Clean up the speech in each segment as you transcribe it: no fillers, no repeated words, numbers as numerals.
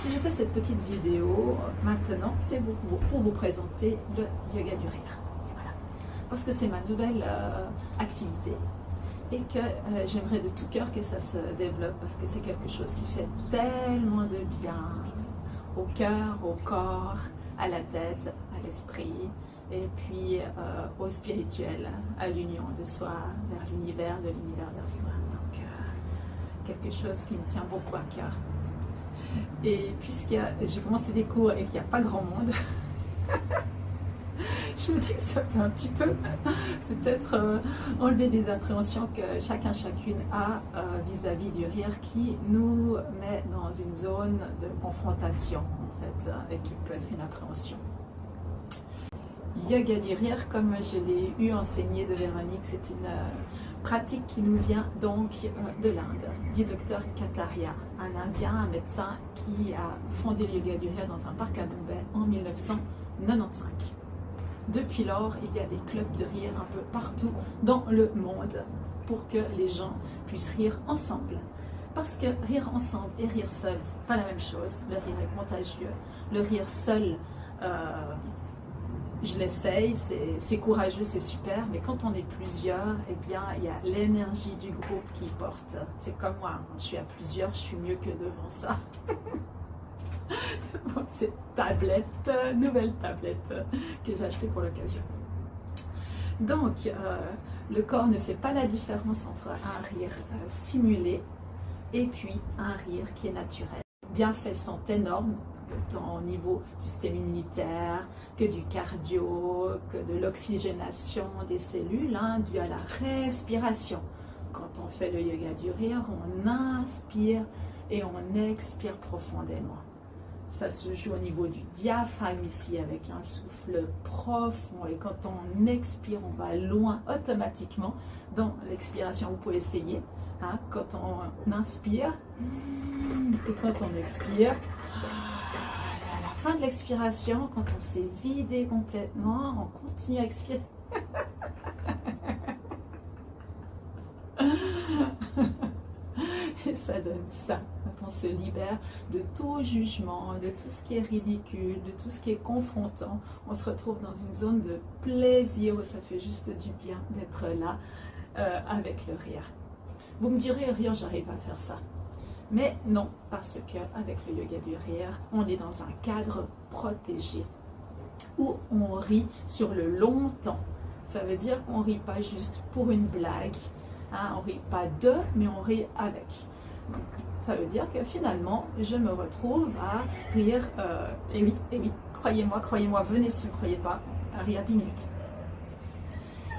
Si je fais cette petite vidéo maintenant, c'est pour vous présenter le yoga du rire. Voilà. Parce que c'est ma nouvelle activité et que j'aimerais de tout cœur que ça se développe parce que c'est quelque chose qui fait tellement de bien au cœur, au corps, à la tête, à l'esprit et puis au spirituel, à l'union de soi vers l'univers, de l'univers vers soi. Donc quelque chose qui me tient beaucoup à cœur. Et puisque j'ai commencé des cours et qu'il n'y a pas grand monde, je me dis que ça peut un petit peu peut-être enlever des appréhensions que chacune a vis-à-vis du rire qui nous met dans une zone de confrontation en fait et qui peut être une appréhension. Yoga du rire, comme je l'ai eu enseigné de Véronique, c'est une pratique qui nous vient donc de l'Inde, du docteur Kataria, un Indien, un médecin qui a fondé le yoga du rire dans un parc à Bombay en 1995. Depuis lors, il y a des clubs de rire un peu partout dans le monde pour que les gens puissent rire ensemble. Parce que rire ensemble et rire seul, c'est pas la même chose. Le rire est contagieux. Le rire seul, je l'essaye, c'est courageux, c'est super, mais quand on est plusieurs, eh bien, il y a l'énergie du groupe qui porte. C'est comme moi, quand je suis à plusieurs, je suis mieux que devant ça. Bon, cette tablette, nouvelle tablette que j'ai achetée pour l'occasion. Donc, le corps ne fait pas la différence entre un rire simulé et puis un rire qui est naturel. Les bienfaits sont énormes, tant au niveau du système immunitaire, que du cardio, que de l'oxygénation des cellules, dû à la respiration. Quand on fait le yoga du rire, on inspire et on expire profondément. Ça se joue au niveau du diaphragme ici avec un souffle profond et quand on expire, on va loin automatiquement dans l'expiration. Vous pouvez essayer, quand on inspire et quand on expire. À la fin de l'expiration, quand on s'est vidé complètement, on continue à expirer. Et ça donne ça, quand on se libère de tout jugement, de tout ce qui est ridicule, de tout ce qui est confrontant. On se retrouve dans une zone de plaisir où ça fait juste du bien d'être là avec le rire. Vous me direz, rire, j'arrive à faire ça. Mais non, parce qu'avec le yoga du rire, on est dans un cadre protégé où on rit sur le long temps. Ça veut dire qu'on ne rit pas juste pour une blague, on ne rit pas de, mais on rit avec. Donc, ça veut dire que finalement, je me retrouve à rire, et oui, croyez-moi, venez si vous ne croyez pas, à rire 10 minutes.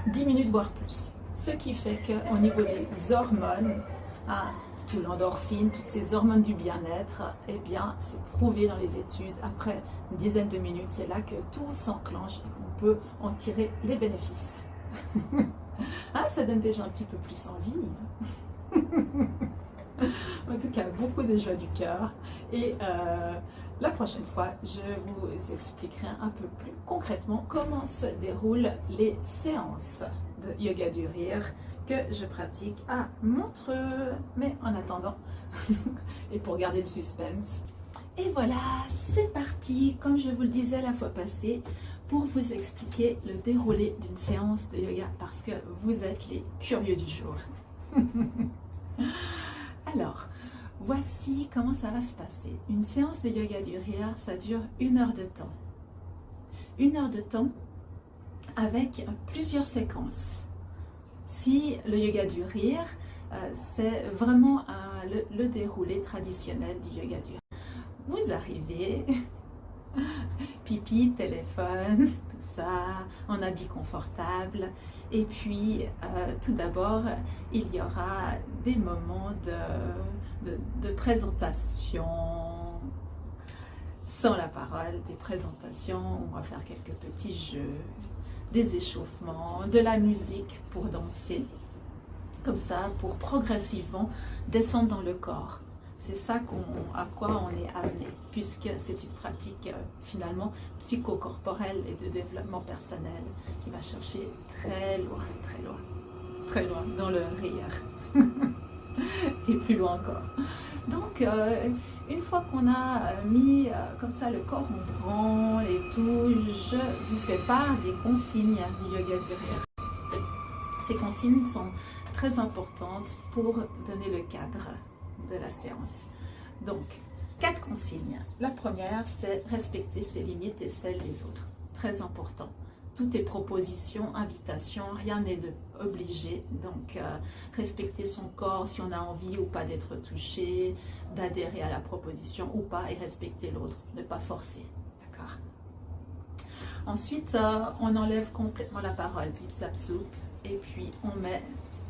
10 minutes, voire plus. Ce qui fait qu'au niveau des hormones, tout l'endorphine, toutes ces hormones du bien-être, eh bien, c'est prouvé dans les études. Après une dizaine de minutes, c'est là que tout s'enclenche et qu'on peut en tirer les bénéfices. Ça donne déjà un petit peu plus envie. En tout cas, beaucoup de joie du cœur. Et la prochaine fois, je vous expliquerai un peu plus concrètement comment se déroulent les séances de yoga du rire que je pratique à Montreux. Mais en attendant, et pour garder le suspense, et voilà, c'est parti, comme je vous le disais la fois passée, pour vous expliquer le déroulé d'une séance de yoga, parce que vous êtes les curieux du jour. Alors, voici comment ça va se passer. Une séance de yoga du rire, ça dure 1 heure de temps. 1 heure de temps avec plusieurs séquences. Si le yoga du rire, c'est vraiment le déroulé traditionnel du yoga du rire. Vous arrivez, pipi, téléphone, tout ça, en habit confortable. Et puis, tout d'abord, il y aura des moments de présentation sans la parole, des présentations, on va faire quelques petits jeux, des échauffements, de la musique pour danser, comme ça, pour progressivement descendre dans le corps. C'est ça à quoi on est amené, puisque c'est une pratique finalement psychocorporelle et de développement personnel qui va chercher très loin dans le rire. Et plus loin encore. Donc, une fois qu'on a mis comme ça le corps en branle et tout, je vous fais part des consignes du yoga du rire. Ces consignes sont très importantes pour donner le cadre de la séance. Donc, 4 consignes. La première, c'est respecter ses limites et celles des autres. Très important. Tout est proposition, invitation, rien n'est obligé. Donc, respecter son corps, si on a envie ou pas d'être touché, d'adhérer à la proposition ou pas, et respecter l'autre, ne pas forcer. D'accord? Ensuite, on enlève complètement la parole, zip zap soup, et puis on met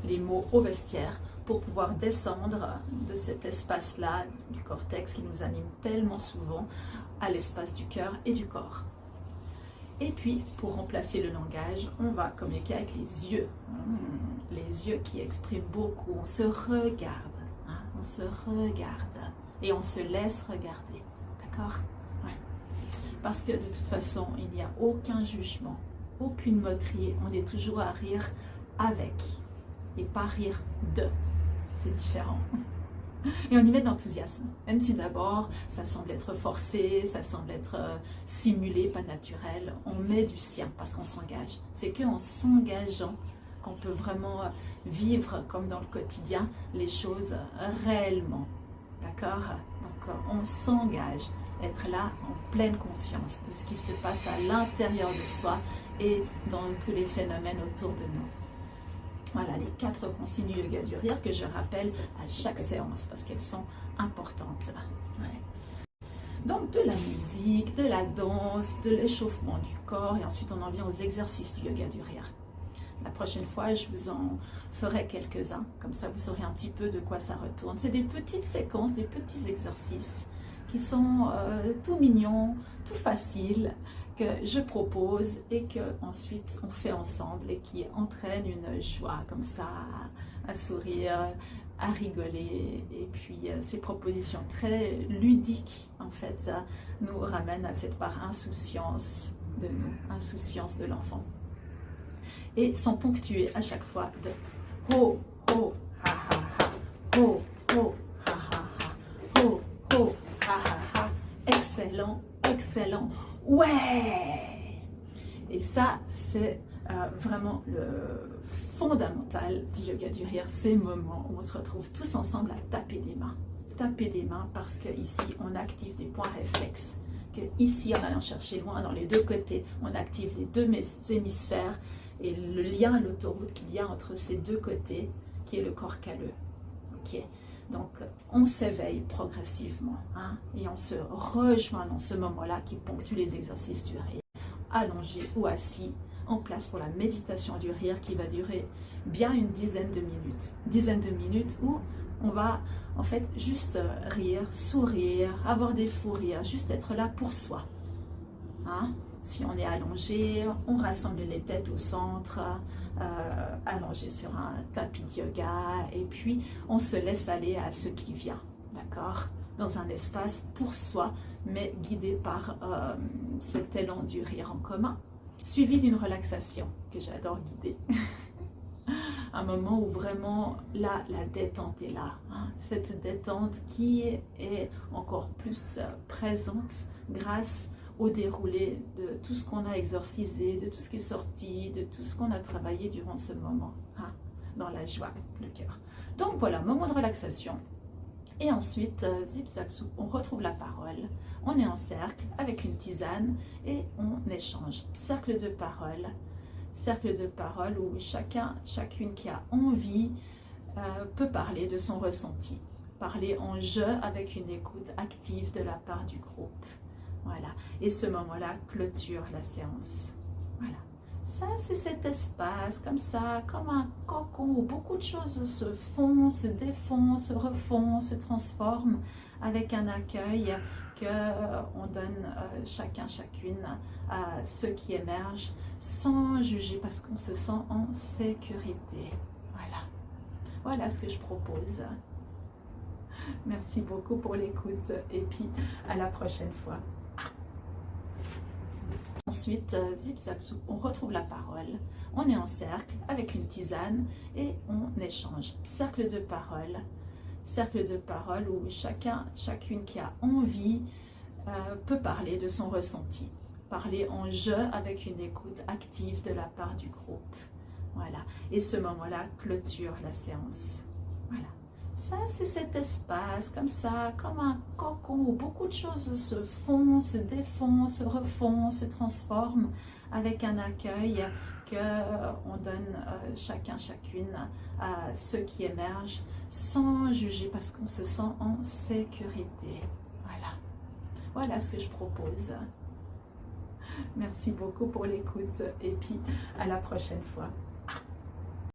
les mots au vestiaire pour pouvoir descendre de cet espace-là, du cortex qui nous anime tellement souvent, à l'espace du cœur et du corps. Et puis, pour remplacer le langage, on va communiquer avec les yeux. Les yeux qui expriment beaucoup. On se regarde. On se regarde. Et on se laisse regarder. D'accord? Ouais. Parce que de toute façon, il n'y a aucun jugement, aucune moquerie. On est toujours à rire avec et pas rire de. C'est différent. Et on y met de l'enthousiasme, même si d'abord ça semble être forcé, ça semble être simulé, pas naturel. On met du sien parce qu'on s'engage. C'est qu'en s'engageant qu'on peut vraiment vivre comme dans le quotidien les choses réellement. D'accord? Donc on s'engage, être là en pleine conscience de ce qui se passe à l'intérieur de soi et dans tous les phénomènes autour de nous. Voilà les 4 consignes du yoga du rire que je rappelle à chaque séance parce qu'elles sont importantes. Ouais. Donc de la musique, de la danse, de l'échauffement du corps et ensuite on en vient aux exercices du yoga du rire. La prochaine fois, je vous en ferai quelques-uns, comme ça vous saurez un petit peu de quoi ça retourne. C'est des petites séquences, des petits exercices qui sont tout mignons, tout faciles, que je propose et que ensuite on fait ensemble et qui entraîne une joie comme ça, un sourire, à rigoler. Et puis ces propositions très ludiques en fait nous ramènent à cette part insouciance de nous, insouciance de l'enfant. Et sont ponctuées à chaque fois de ho ho ha ha ha, ho ho ha ha ha, ho ho ha ha ha. Excellent, excellent. Ouais! Et ça, c'est vraiment le fondamental du yoga du rire, ces moments où on se retrouve tous ensemble à taper des mains. Taper des mains parce qu'ici, on active des points réflexes. Que ici, en allant chercher loin dans les deux côtés, on active les deux hémisphères et le lien, l'autoroute qu'il y a entre ces deux côtés, qui est le corps calleux. Ok? Donc, on s'éveille progressivement et on se rejoint dans ce moment-là qui ponctue les exercices du rire, allongé ou assis, en place pour la méditation du rire qui va durer bien une dizaine de minutes. Dizaine de minutes où on va en fait juste rire, sourire, avoir des fous rires, juste être là pour soi. Si on est allongé, on rassemble les têtes au centre, allongé sur un tapis de yoga, et puis on se laisse aller à ce qui vient, d'accord? Dans un espace pour soi, mais guidé par cet élan du rire en commun, suivi d'une relaxation que j'adore guider. Un moment où vraiment là, la détente est là, cette détente qui est encore plus présente grâce au déroulé de tout ce qu'on a exorcisé, de tout ce qui est sorti, de tout ce qu'on a travaillé durant ce moment, dans la joie, le cœur. Donc voilà, moment de relaxation. Et ensuite, zip zap soup, on retrouve la parole. On est en cercle avec une tisane et on échange. Cercle de parole où chacune qui a envie peut parler de son ressenti. Parler en jeu avec une écoute active de la part du groupe. Voilà, et ce moment-là clôture la séance. Voilà, ça c'est cet espace comme ça, comme un cocon où beaucoup de choses se font, se défont, se refont, se transforment avec un accueil qu'on donne chacune à ceux qui émergent sans juger parce qu'on se sent en sécurité. Voilà, voilà ce que je propose. Merci beaucoup pour l'écoute et puis à la prochaine fois. Ensuite, zip zap soup, on retrouve la parole, on est en cercle avec une tisane et on échange. Cercle de parole cercle de parole où chacune qui a envie peut parler de son ressenti, parler en jeu avec une écoute active de la part du groupe. Voilà, et ce moment-là clôture la séance. Voilà, ça c'est cet espace comme ça, comme un cocon où beaucoup de choses se font, se défont, se refont, se transforment avec un accueil qu'on donne chacune à ceux qui émergent sans juger parce qu'on se sent en sécurité. Voilà, voilà ce que je propose. Merci beaucoup pour l'écoute et puis à la prochaine fois.